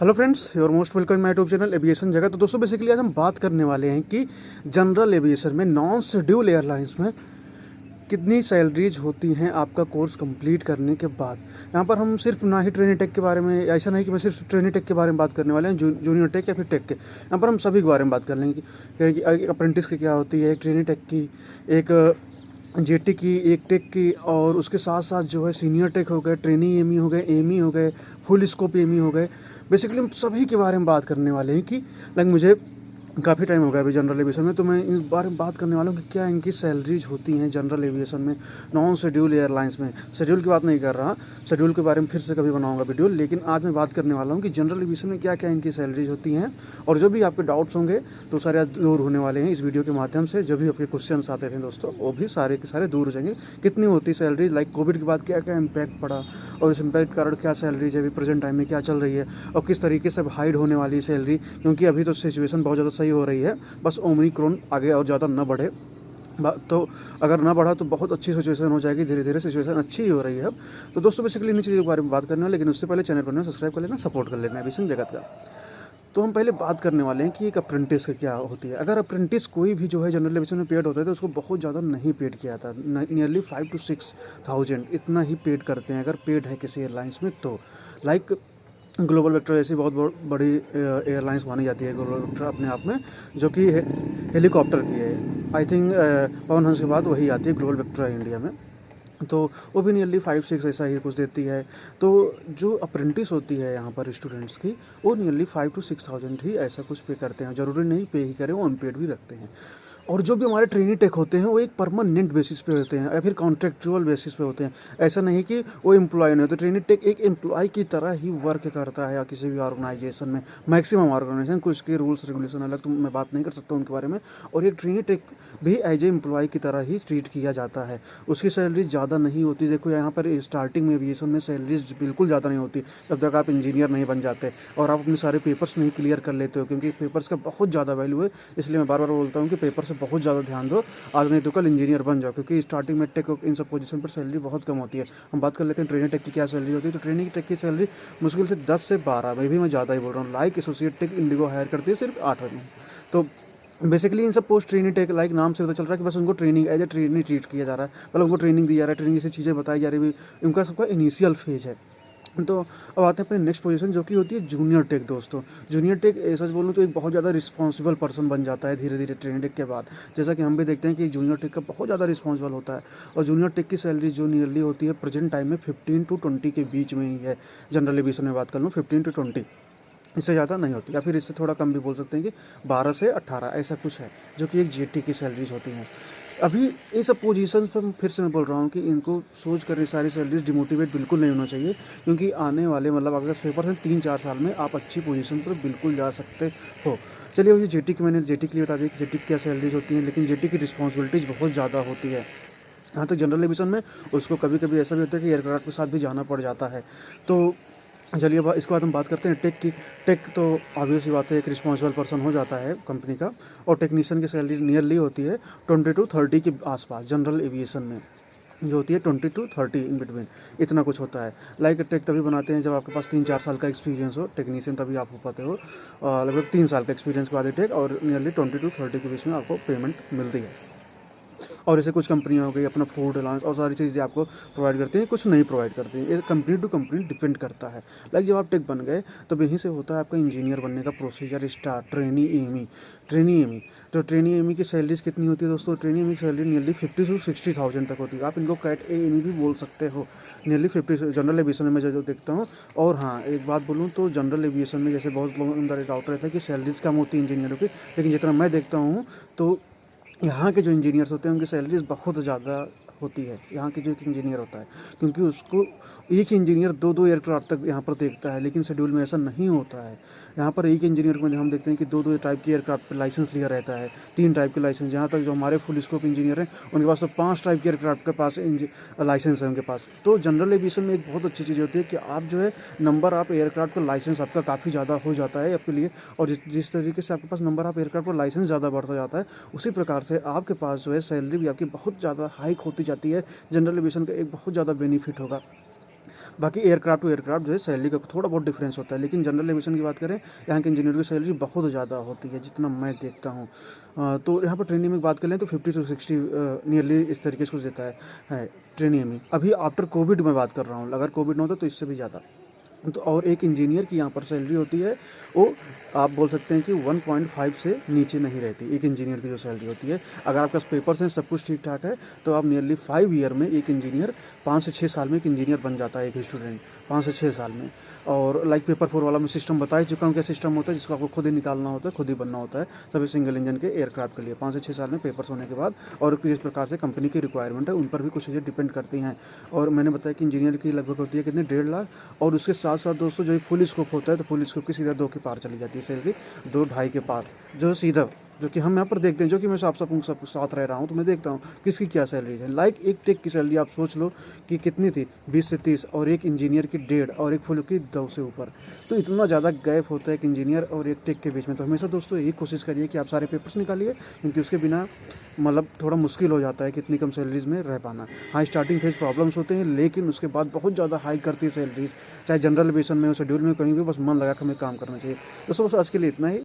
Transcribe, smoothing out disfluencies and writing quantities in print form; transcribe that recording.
Hello friends, your most welcome my YouTube channel aviation जगह। तो दोस्तों बेसिकली आज हम बात करने वाले हैं कि जनरल एविएशन में नॉन शेड्यूल एयरलाइंस में कितनी सैलरीज होती हैं आपका कोर्स कंप्लीट करने के बाद। यहाँ पर हम सिर्फ ना ही ट्रेनी टेक के बारे में, ऐसा नहीं कि मैं सिर्फ ट्रेनी टेक के बारे में बात करने वाले हैं, जूनियर टेक या फिर टेक के। यहाँ पर हम सभी के बारे में बात कर लेंगे कि अप्रेंटिस की क्या होती है, एक ट्रेनी टेक की, एक जेटी की, एक टेक की, और उसके साथ साथ जो है सीनियर टेक हो गए, ट्रेनी एमी हो गए, एमी हो गए, फुल स्कोप एमी हो गए। बेसिकली हम सभी के बारे में बात करने वाले हैं कि मुझे काफ़ी टाइम हो गया अभी जनरल एविएशन में, तो मैं इस बारे में बात करने वाला हूँ कि क्या इनकी सैलरीज होती हैं जनरल एविएशन में, नॉन शेड्यूल एयरलाइंस में। शेड्यूल की बात नहीं कर रहा, शेड्यूल के बारे में फिर से कभी बनाऊंगा वीडियो, लेकिन आज मैं बात करने वाला हूँ कि जनरल एविएशन में क्या क्या इनकी सैलरीज होती हैं। और जो भी आपके डाउट्स होंगे तो सारे आज दूर होने वाले हैं इस वीडियो के माध्यम से। जो भी आपके क्वेश्चन आते थे दोस्तों, वो भी सारे के सारे दूर हो जाएंगे। कितनी होती सैलरी, लाइक कोविड के बाद क्या क्या इम्पैक्ट पड़ा, और इस इम्पैक्ट के कारण क्या सैलरीज है अभी प्रेजेंट टाइम में क्या चल रही है, और किस तरीके से हाइड होने वाली सैलरी, क्योंकि अभी तो सिचुएशन बहुत ज़्यादा सही हो रही है। बस ओमिक्रॉन आगे और ज़्यादा न बढ़े, तो अगर ना बढ़ा तो बहुत अच्छी सिचुएशन हो जाएगी। धीरे धीरे सिचुएशन अच्छी ही हो रही है अब। तो दोस्तों बेसिकली इन चीज़ों के बारे में बात करना है, लेकिन उससे पहले चैनल पर सब्सक्राइब कर लेना, सपोर्ट कर लेना एविएशन जगत का। तो हम पहले बात करने वाले हैं कि एक अप्रेंटिस का क्या होती है। अगर अप्रेंटिस कोई भी जो है जनरल एविएशन में पेड होता है तो उसको बहुत ज़्यादा नहीं पेड किया जाता, नियरली 5 to 6,000 इतना ही पेड करते हैं अगर पेड है किसी एयरलाइंस में तो। लाइक ग्लोबल वेक्टर ऐसी बहुत बड़ी एयरलाइंस मानी जाती है ग्लोबल वेक्टर अपने आप में, जो कि हेलीकॉप्टर की है। आई थिंक पवन हंस के बाद वही आती है ग्लोबल वेक्टर इंडिया में। तो वो भी नियरली 5-6 ऐसा ही कुछ देती है। तो जो अप्रेंटिस होती है यहाँ पर स्टूडेंट्स की, वो नियरली 5 to 6,000 ही ऐसा कुछ पे करते हैं। ज़रूरी नहीं पे ही करें, वो अनपेड भी रखते हैं। और जो भी हमारे ट्रेनी टेक होते हैं वो एक परमानेंट बेसिस पे होते हैं या फिर कॉन्ट्रेक्चुअल बेसिस पे होते हैं। ऐसा नहीं कि वो एम्प्लॉय नहीं होते। ट्रेनी टेक एक एम्प्लॉय की तरह ही वर्क करता है या किसी भी ऑर्गेनाइजेशन में, मैक्सिमम ऑर्गेनाइजेशन, कुछ के रूल्स रेगुलेशन अलग, तो मैं बात नहीं कर सकता उनके बारे में। और एक ट्रेनी टेक भी एज ए एम्प्लॉय की तरह ही ट्रीट किया जाता है। उसकी सैलरी ज़्यादा नहीं होती। देखो यहाँ पर स्टार्टिंग में एविएशन में सैलरीज बिल्कुल ज़्यादा नहीं होती जब तक आप इंजीनियर नहीं बन जाते और आप अपने सारे पेपर्स नहीं क्लियर कर लेते हो, क्योंकि पेपर्स का बहुत ज़्यादा वैल्यू है। इसलिए मैं बार बार बोलता हूँ कि पेपर से बहुत ज़्यादा ध्यान दो, आज नहीं तो कल इंजीनियर बन जाओ, क्योंकि स्टार्टिंग में टेक इन सब पोजीशन पर सैलरी बहुत कम होती है। हम बात कर लेते हैं ट्रेनिंग टेक की क्या सैलरी होती है। तो ट्रेनिंग टेक की सैलरी मुश्किल से 10 से 12, मैं भी मैं ज़्यादा ही बोल रहा हूँ। Like associate tech IndiGo hire करती है सिर्फ 8 में। तो बेसिकली इन सब पोस्ट ट्रेनिंग टेक, लाइक नाम से पता चल रहा है कि बस उनको training as a training treat किया जा रहा है, मतलब उनको ट्रेनिंग दी जा रहा है, ट्रेनिंग से चीज़ें बताई जा रही है। उनका सबका इनिशियल फेज है। तो अब आते हैं अपने नेक्स्ट पोजीशन, जो कि होती है जूनियर टेक। दोस्तों जूनियर टेक सच बोलूँ तो एक बहुत ज़्यादा रिस्पॉन्सिबल पर्सन बन जाता है धीरे धीरे ट्रेनिंग टेक के बाद। जैसा कि हम भी देखते हैं कि जूनियर टेक का बहुत ज़्यादा रिस्पॉन्सिबल होता है। और जूनियर टेक की सैलरी जो नियरली होती है प्रेजेंट टाइम में 15 to 20 के बीच में ही है। जनरल एविएशन में बात कर लूँ 15 to 20, इससे ज़्यादा नहीं होती, या फिर इससे थोड़ा कम भी बोल सकते हैं कि 12 से 18 ऐसा कुछ है, जो कि एक जेटी की सैलरीज होती हैं। अभी इन सब पोजीशंस पर फिर से मैं बोल रहा हूँ कि इनको सोच कर सारी सैलरीज डिमोटिवेट बिल्कुल नहीं होना चाहिए, क्योंकि आने वाले, मतलब अगर पेपर हैं 3-4 साल में आप अच्छी पोजीशन पर बिल्कुल जा सकते हो। चलिए ये जेटी की, मैंने जेटी के लिए बता दिया कि जेटी की क्या सैलरीज होती हैं, लेकिन जेटी की रिस्पॉन्सिबिलिटीज़ बहुत ज़्यादा होती है। हाँ, तो जनरल एविएशन में उसको कभी कभी ऐसा भी होता है कि एयरक्राफ्ट के साथ भी जाना पड़ जाता है। तो चलिए अब इसके बाद हम बात करते हैं टेक की। टेक तो ऑब्वियस ही बात है, एक रिस्पॉन्सिबल पर्सन हो जाता है कंपनी का। और टेक्नीशियन की सैलरी नियरली होती है 20 to 30 के आसपास। जनरल एविएशन में जो होती है 20 to 30 इन बिटवीन, इतना कुछ होता है। लाइक टेक तभी बनाते हैं जब आपके पास 3-4 साल का एक्सपीरियंस हो, टेक्नीशियन तभी आप हो पाते हो। लगभग 3 साल का एक्सपीरियंस के बाद ही टेक, और नियरली 20 to 30 के बीच में आपको पेमेंट मिलती है। और ऐसे कुछ कंपनियां हो गई अपना फूड अलाउंस और सारी चीज़ें आपको प्रोवाइड करती हैं, कुछ नहीं प्रोवाइड करती हैं। ये कंपनी टू कंपनी डिपेंड करता है। लाइक जब आप टेक बन गए तब यहीं से होता है आपका इंजीनियर बनने का प्रोसीजर स्टार्ट। ट्रेनी एमी तो ट्रेनी एमी की सैलरीज कितनी होती है दोस्तों? ट्रेनी एमी की सैलरी नियरली 50 to 60,000 तक होती है। आप इनको कैट ए एमी भी बोल सकते हो। नियरली 50 जनरल एविएशन में जो देखता हूँ। और हाँ, एक बात बोलूँ तो जनरल एविएशन में जैसे बहुत लोगों के अंदर डाउट रहता है कि सैलरीज कम होती है इंजीनियरों की, लेकिन जितना मैं देखता हूँ तो यहाँ के जो इंजीनियर्स होते हैं उनकी सैलरीज बहुत ज़्यादा होती है। यहाँ के जो एक इंजीनियर होता है, क्योंकि उसको एक ही इंजीनियर 2-2 एयरक्राफ्ट तक यहाँ पर देखता है, लेकिन शेड्यूल में ऐसा नहीं होता है। यहाँ पर एक इंजीनियर में हम देखते हैं कि 2-2 टाइप की एयरक्राफ्ट पर लाइसेंस लिया रहता है, 3 टाइप के लाइसेंस। यहाँ तक जो हमारे फुल स्कोप इंजीनियर हैं उनके पास तो 5 टाइप के एयरक्राफ्ट के पास लाइसेंस है उनके पास। तो जनरल एविएशन में एक बहुत अच्छी चीज़ होती है कि आप जो है नंबर आप एयरक्राफ्ट का लाइसेंस आपका काफ़ी ज़्यादा हो जाता है आपके लिए। और जिस तरीके से आपके पास नंबर ऑफ एयरक्राफ्ट का लाइसेंस ज़्यादा बढ़ता जाता है, उसी प्रकार से आपके पास जो है सैलरी भी आपकी बहुत ज़्यादा हाइक होती जाती है। जनरल एविएशन का एक बहुत ज़्यादा बेनिफिट होगा। बाकी एयरक्राफ्ट टू एयरक्राफ्ट जो है सैलरी का थोड़ा बहुत डिफरेंस होता है, लेकिन जनरल एविएशन की बात करें यहाँ के इंजीनियर की सैलरी बहुत ज़्यादा होती है जितना मैं देखता हूँ। तो यहाँ पर ट्रेनिंग में बात करें तो 50 to 60 नियरली इस तरीके से कुछ देता है ट्रेनिंग में। अभी आफ्टर कोविड में बात कर रहा हूँ, अगर कोविड ना होता तो इससे भी ज़्यादा। तो और एक इंजीनियर की यहाँ पर सैलरी होती है वो आप बोल सकते हैं कि 1.5 से नीचे नहीं रहती। एक इंजीनियर की जो सैलरी होती है, अगर आपके पास पेपर्स हैं, सब कुछ ठीक ठाक है, तो आप नियरली 5 ईयर में एक इंजीनियर 5 से 6 साल में एक इंजीनियर बन जाता है एक स्टूडेंट 5 से 6 साल में। और लाइक पेपर 4 वाला मैं सिस्टम बता ही चुका हूँ क्या सिस्टम होता है, जिसको आपको खुद ही निकालना होता है, खुद ही बनना होता है, सभी सिंगल इंजन के एयरक्राफ्ट के लिए 5 से 6 साल में पेपर्स होने के बाद। और जिस प्रकार से कंपनी की रिक्वायरमेंट है उन पर भी कुछ चीज़ें डिपेंड करती हैं। और मैंने बताया कि इंजीनियर की लगभग होती है कितनी 1.5 लाख, और उसके साथ साथ दोस्तों जो फुल स्कोप होता है तो फुल स्कोप की सीधा 2 के पार चली जाती है सैलरी, 2-2.5 के पार जो सीधा, जो कि हम यहाँ पर देखते हैं, जो कि मैं आप सब साथ रह रहा हूँ तो मैं देखता हूँ किसकी क्या सैलरी है। लाइक एक टेक की सैलरी आप सोच लो कि कितनी थी, 20 से 30, और एक इंजीनियर की 1.5, और एक फुल की 2 से ऊपर। तो इतना ज़्यादा गैप होता है एक इंजीनियर और एक टेक के बीच में। तो हमेशा दोस्तों यही कोशिश करिए कि आप सारे पेपर्स निकालिए, क्योंकि उसके बिना मतलब थोड़ा मुश्किल हो जाता है कि इतनी कम सैलरीज में रह पाना। हाँ, स्टार्टिंग फेज प्रॉब्लम्स होते हैं, लेकिन उसके बाद बहुत ज़्यादा हाई करती है सैलरीज, चाहे जनरल एविएशन में हो, शेड्यूल में, कहीं भी, बस मन लगा के हमें काम करना चाहिए। दोस्तों बस आज के लिए इतना ही।